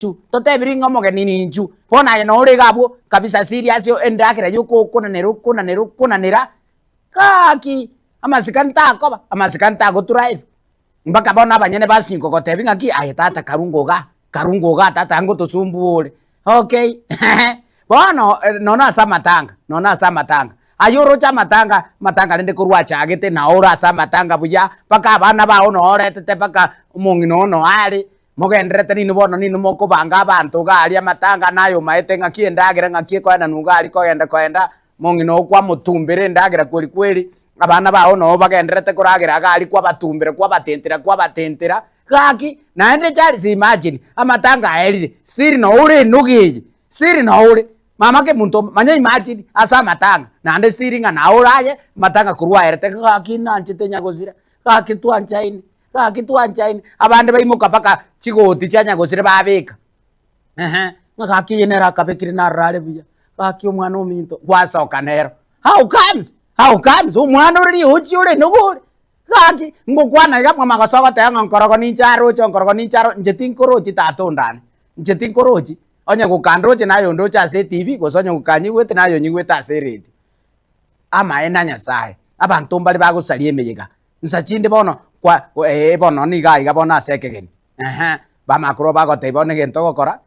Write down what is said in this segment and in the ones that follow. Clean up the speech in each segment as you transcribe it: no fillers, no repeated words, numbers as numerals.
totebiri ngomoge nini nju bona no uri gabo kabisa serious yo endakira yuko kuna nera kaki amasikanta ko drive mbaka bona abanyene basinko gotebi ngaki aye tata karungoga tata ngo tusumbure okay bono nona sa matanga ayoro cha matanga nende kurwa chagete na ora sa matanga buya paka abana baho no orete paka umungino no ali mogendrete ni bono ni moko banga abantu gali amatanga nayo maete ngaki endagira ngaki ko na nugali ko enda mungino kwa mutumbire endagira kweli abana baho no bagendrete kuragira gali kwa batumbire kwa batentera kaki na ende chali si imagine amatanga aeli siri no uri nugi siri no uri mama ke muntu manya imagine asa matanga na ande siri nga na uraye matanga kurwa erete kaki nanchite nyagozira kaki tuanchaini abande bayimuka paka chigoti chanyagozira babeka kaki yenera kapekiri na rale buya kaki umwana uminto kwasoka nero how comes umwana uri uchi uri nuguri kaki ngokwana iga mama gasoka tanga nkorogo nincharo njetinkoroji tatondane njetinkoroji onya gukandroje nayo ndocha se TV gosonya gukanyi wete nayo nyigweta asereti ama ena nyasaye abantu mbali bagusalie meyega nsachinde bono kwa bono niga bona sekegeni bamakro bagotebone gento gokora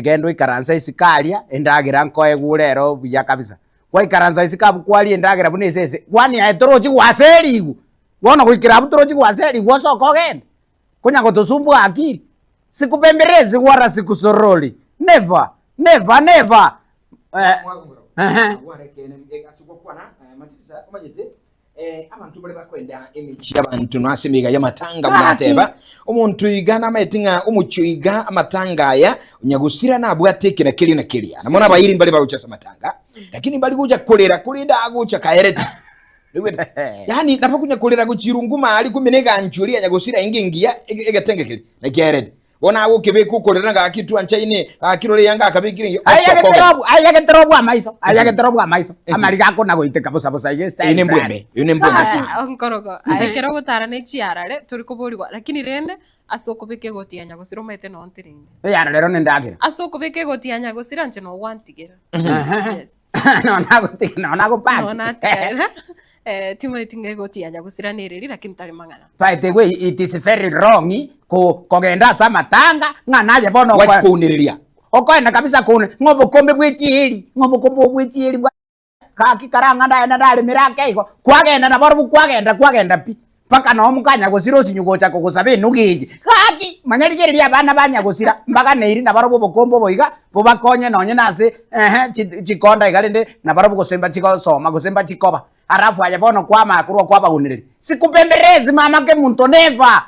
gendo ikaranza isikalia endagira nko egurero buya kabisa kwa ikaranza isikabu kwali endagira bunesese kwani aitoroji gwaserigu bono gwikira butoroji gwaseri gwoso kogenda kunya gotosumbu akiri sikupemberezi wara sikusoroli never abantu bali bakwenda emichi abantu nasemiga yamatanga munateba omuntu igana mayitinga umuchuiga amatanga aya unyagusira nabwo atekera kili na kilia namona bayiri mbali bagucha matanga lakini mbali kuja kolera kulinda agucha kaereta yani napakunya kolera guchirunguma ali kumenega anchulia nyagusira ingingia egatenge kili na kiereta bona ago kebe kukolera ngakitu anchaine akirole yanga akabikiri ayageterobu amaiso amariga ko nago iteka bosa igesta ine mbwembe sa onkorogo ayekero gutara ne chiarare turi kuburirwa lakini rende asokobeke gotianya gusiro mete no ntiringe yara rero nendagira asokobeke gotianya gusira nche no wantigera yes no nago pa no natigera timo itinge gotianya gusira nereri lakini tari mangana by the way it is very wrong kogenda sa matanga nganaje bono kwa kuuniria okoenda kabisa kune ngobukombe bwechiri kaki karanga ndaenda ndali mirake iko kwagenda na baru kwagenda pi paka no mukanya gusiro sinyugo chako gusabe nugiji kaki manyarigeria abana banya gusira mbaka neiri na baru bokombo boiga bobakonye nonye nase chikonda igalinde na baru gusemba chiko soma gusemba chikoba arafu aje bono kwa makuru kwa baguniriri sikupemberezi mama ke muntu never